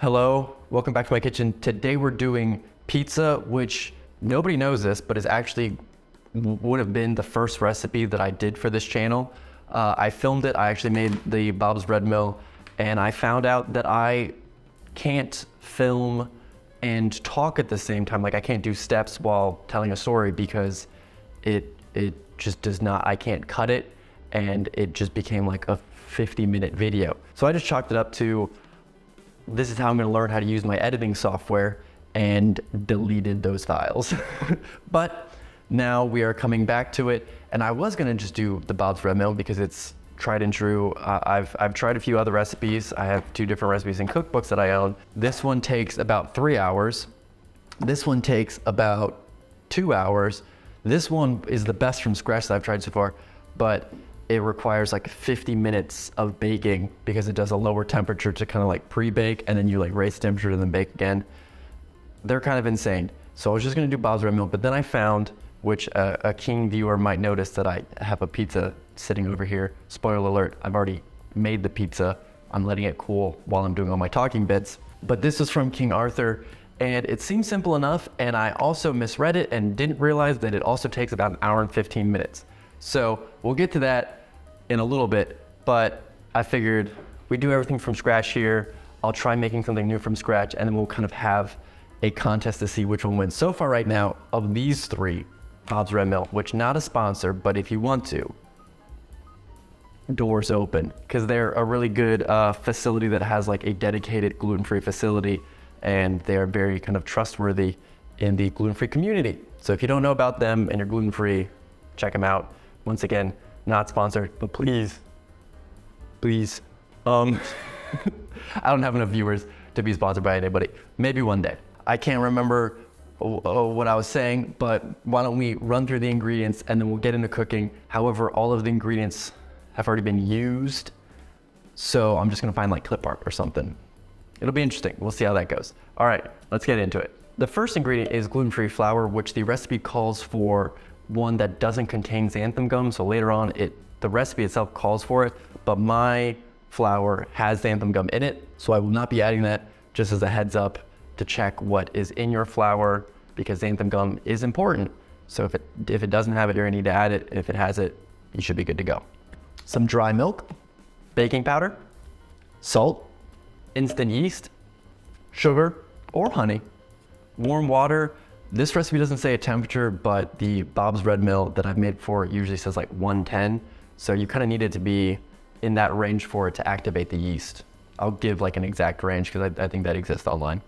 Hello, welcome back to my kitchen. Today we're doing pizza, which nobody knows this, but is actually would have been the first recipe that I did for this channel. I filmed it, I actually made the Bob's Bread Mill, and I found out that I can't film and talk at the same time. Like I can't do steps while telling a story because it just does not, I can't cut it, and it just became like a 50-minute video. So I just chalked it up to, this is how I'm gonna learn how to use my editing software, and deleted those files. But now we are coming back to it, and I was gonna just do the Bob's Bread Mill because it's tried and true. I've tried a few other recipes. I have 2 different recipes in cookbooks that I own. This one takes about 3 hours. This one takes about 2 hours. This one is the best from scratch that I've tried so far, but it requires like 50 minutes of baking because it does a lower temperature to kind of like pre-bake, and then you like raise temperature and then bake again. They're kind of insane. So I was just gonna do Bob's Bread Mill, but then I found, which a keen viewer might notice, that I have a pizza sitting over here. Spoiler alert, I've already made the pizza. I'm letting it cool while I'm doing all my talking bits. But this is from King Arthur, and it seems simple enough, and I also misread it and didn't realize that it also takes about an hour and 15 minutes. So we'll get to that in a little bit, but I figured we do everything from scratch here. I'll try making something new from scratch, and then we'll kind of have a contest to see which one wins. So far right now, of these 3, Bob's Bread Mill, which not a sponsor, but if you want to, doors open, because they're a really good facility that has like a dedicated gluten-free facility, and they're very kind of trustworthy in the gluten-free community. So if you don't know about them and you're gluten-free, check them out. Once again, not sponsored, but please. I don't have enough viewers to be sponsored by anybody. Maybe one day. I can't remember what I was saying, but why don't we run through the ingredients and then we'll get into cooking. However, all of the ingredients have already been used, so I'm just gonna find like clip art or something. It'll be interesting. We'll see how that goes. All right, let's get into it. The first ingredient is gluten-free flour, which the recipe calls for one that doesn't contain xanthan gum. So later on, the recipe itself calls for it, but my flour has xanthan gum in it, so I will not be adding that. Just as a heads up to check what is in your flour, because xanthan gum is important. So if it doesn't have it, you're gonna need to add it. If it has it, you should be good to go. Some dry milk, baking powder, salt, instant yeast, sugar or honey, warm water. This recipe doesn't say a temperature, but the Bob's Bread Mill that I've made before usually says like 110. So you kind of need it to be in that range for it to activate the yeast. I'll give like an exact range because I think that exists online.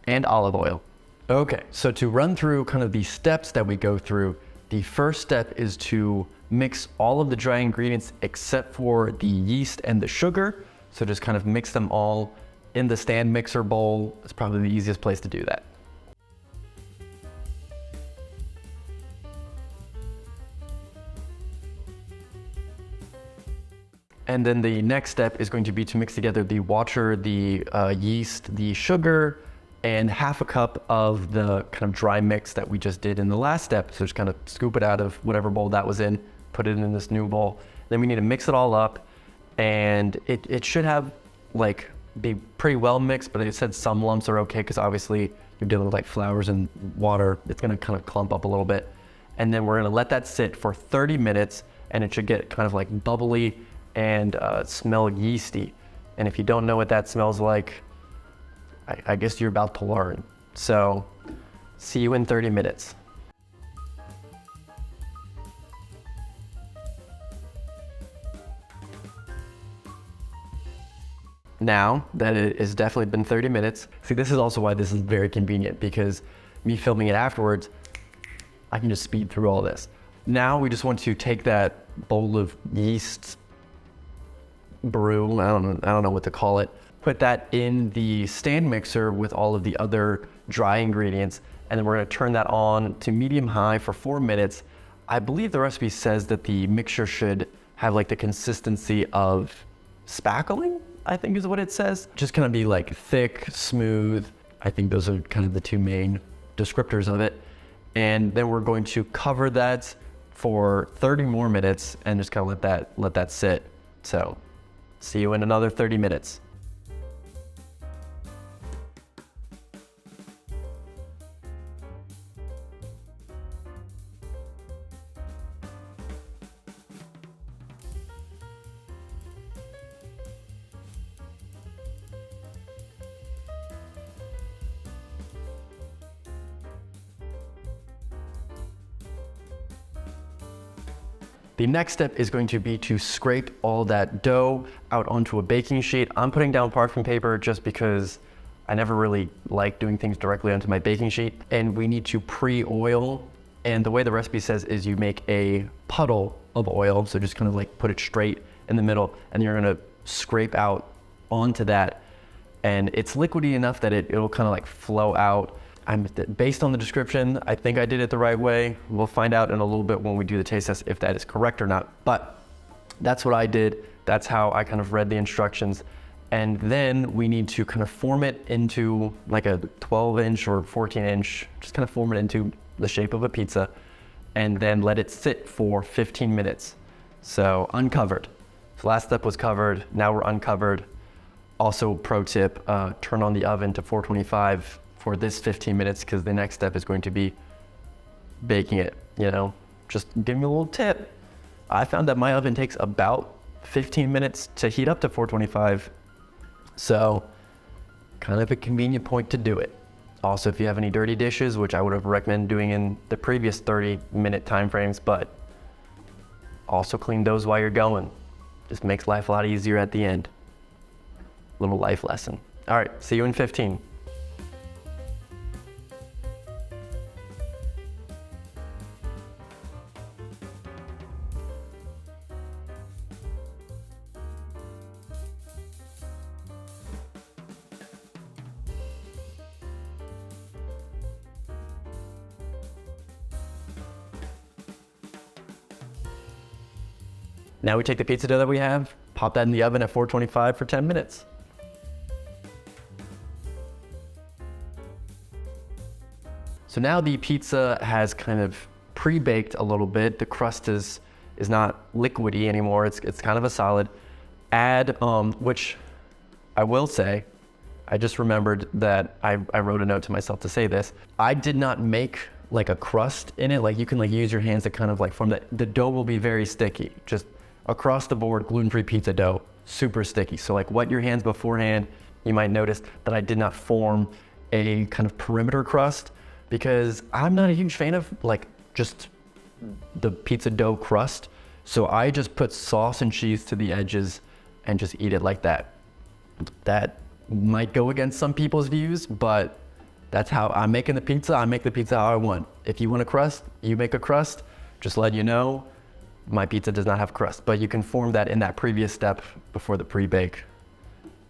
And olive oil. Okay, so to run through kind of the steps that we go through, the first step is to mix all of the dry ingredients except for the yeast and the sugar. So just kind of mix them all in the stand mixer bowl. It's probably the easiest place to do that. And then the next step is going to be to mix together the water, the yeast, the sugar, and half a cup of the kind of dry mix that we just did in the last step. So just kind of scoop it out of whatever bowl that was in, put it in this new bowl. Then we need to mix it all up, and it should have like be pretty well mixed, but it said some lumps are okay because obviously you're dealing with like flours and water. It's gonna kind of clump up a little bit. And then we're gonna let that sit for 30 minutes, and it should get kind of like bubbly and smell yeasty. And if you don't know what that smells like, I guess you're about to learn. So see you in 30 minutes. Now that it has definitely been 30 minutes, see, this is also why this is very convenient, because me filming it afterwards, I can just speed through all this. Now we just want to take that bowl of yeast brew, I don't know what to call it, put that in the stand mixer with all of the other dry ingredients, and then we're gonna turn that on to medium high for 4 minutes. I believe the recipe says that the mixture should have like the consistency of spackling, I think is what it says. Just gonna be like thick, smooth. I think those are kind of the 2 main descriptors of it. And then we're going to cover that for 30 more minutes and just kind of let that sit. So see you in another 30 minutes. The next step is going to be to scrape all that dough out onto a baking sheet. I'm putting down parchment paper just because I never really like doing things directly onto my baking sheet. And we need to pre-oil. And the way the recipe says is you make a puddle of oil. So just kind of like put it straight in the middle, and you're gonna scrape out onto that. And it's liquidy enough that it'll kind of like flow out. Based on the description, I think I did it the right way. We'll find out in a little bit when we do the taste test if that is correct or not. But that's what I did. That's how I kind of read the instructions. And then we need to kind of form it into like a 12-inch or 14-inch, just kind of form it into the shape of a pizza, and then let it sit for 15 minutes. So uncovered. So last step was covered, now we're uncovered. Also, pro tip, turn on the oven to 425 for this 15 minutes, because the next step is going to be baking it, you know? Just give me a little tip. I found that my oven takes about 15 minutes to heat up to 425. So kind of a convenient point to do it. Also, if you have any dirty dishes, which I would have recommended doing in the previous 30-minute time frames, but also clean those while you're going. Just makes life a lot easier at the end. Little life lesson. All right, see you in 15. Now we take the pizza dough that we have, pop that in the oven at 425 for 10 minutes. So now the pizza has kind of pre-baked a little bit. The crust is not liquidy anymore. It's kind of a solid. Add, which I will say, I just remembered that I wrote a note to myself to say this. I did not make like a crust in it. Like you can like use your hands to kind of like form that. The dough will be very sticky. Just across the board, gluten-free pizza dough, super sticky. So like wet your hands beforehand. You might notice that I did not form a kind of perimeter crust, because I'm not a huge fan of like just the pizza dough crust. So I just put sauce and cheese to the edges and just eat it like that. That might go against some people's views, but that's how I'm making the pizza. I make the pizza how I want. If you want a crust, you make a crust. Just let you know, my pizza does not have crust, but you can form that in that previous step before the pre-bake.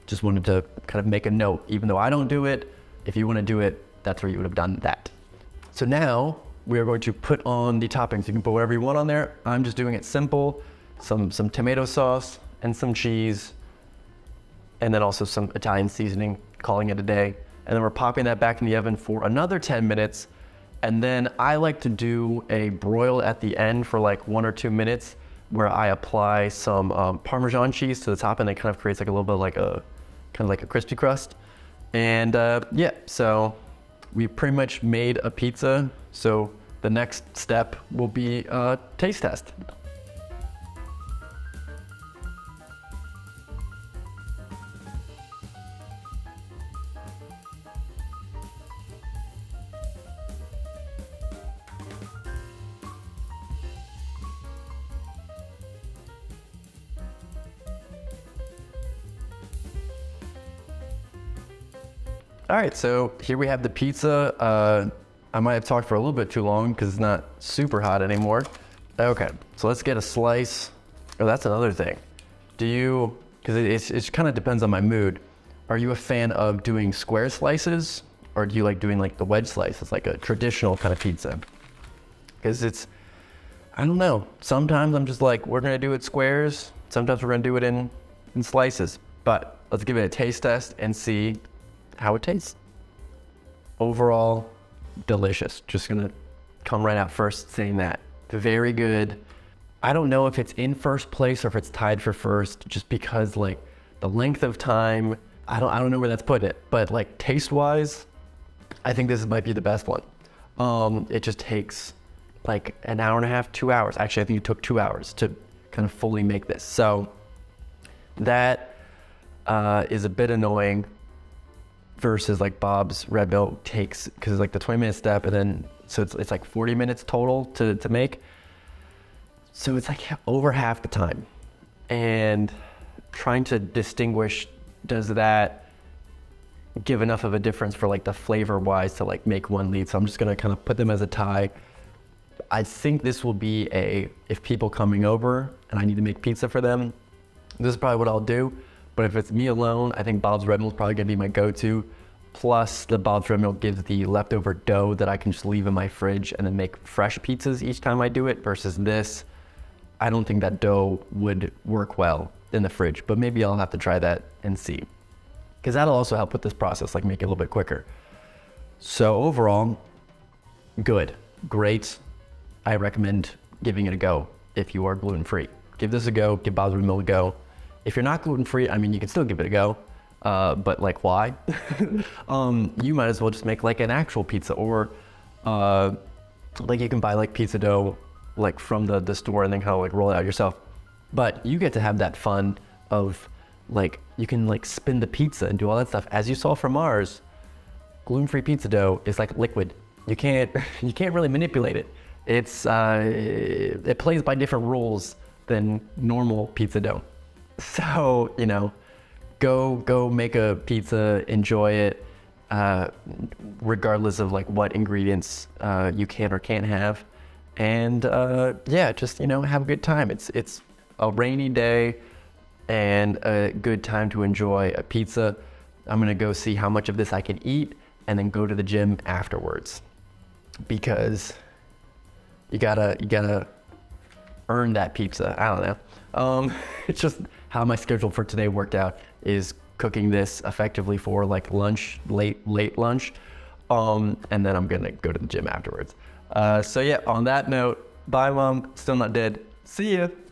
Just wanted to kind of make a note. Even though I don't do it, if you want to do it, that's where you would have done that. So now we are going to put on the toppings. You can put whatever you want on there. I'm just doing it simple. Some tomato sauce and some cheese, and then also some Italian seasoning, calling it a day. And then we're popping that back in the oven for another 10 minutes. And then I like to do a broil at the end for like 1 or 2 minutes, where I apply some Parmesan cheese to the top, and it kind of creates like a little bit like a crispy crust. And yeah, so we pretty much made a pizza. So the next step will be a taste test. All right, so here we have the pizza. I might have talked for a little bit too long because it's not super hot anymore. Okay, so let's get a slice. Oh, that's another thing. Do you, because it kind of depends on my mood. Are you a fan of doing square slices, or do you like doing like the wedge slice? It's like a traditional kind of pizza. Because I don't know. Sometimes I'm just like, we're gonna do it squares. Sometimes we're gonna do it in slices. But let's give it a taste test and see how it tastes. Overall, delicious. Just gonna come right out first saying that. Very good. I don't know if it's in first place or if it's tied for first, just because like the length of time, I don't know where that's put it, but like taste wise, I think this might be the best one. It just takes like an hour and a half, 2 hours. Actually, I think it took 2 hours to kind of fully make this. So that is a bit annoying versus like Bob's Red Mill takes, because it's like the 20-minute step, and then so it's like 40 minutes total to make. So it's like over half the time. And trying to distinguish, does that give enough of a difference for like the flavor wise to like make one lead? So I'm just gonna kind of put them as a tie. I think this will be if people coming over and I need to make pizza for them, this is probably what I'll do. But if it's me alone, I think Bob's Red Mill is probably gonna be my go-to. Plus the Bob's Red Mill gives the leftover dough that I can just leave in my fridge and then make fresh pizzas each time I do it, versus this, I don't think that dough would work well in the fridge, but maybe I'll have to try that and see. Because that'll also help with this process, like make it a little bit quicker. So overall, good, great. I recommend giving it a go if you are gluten-free. Give this a go, give Bob's Red Mill a go. If you're not gluten-free, I mean, you can still give it a go, but like why? You might as well just make like an actual pizza, or like you can buy like pizza dough like from the store and then kind of like roll it out yourself. But you get to have that fun of like, you can like spin the pizza and do all that stuff. As you saw from ours, gluten-free pizza dough is like liquid. You can't really manipulate it. It plays by different rules than normal pizza dough. So, you know, go make a pizza, enjoy it, regardless of like what ingredients you can or can't have. And yeah, just, you know, have a good time. It's a rainy day and a good time to enjoy a pizza. I'm gonna go see how much of this I can eat and then go to the gym afterwards, because you gotta earn that pizza. I don't know. It's just how my schedule for today worked out, is cooking this effectively for like lunch, late lunch. And then I'm gonna go to the gym afterwards. So yeah, on that note, bye Mom, still not dead. See ya.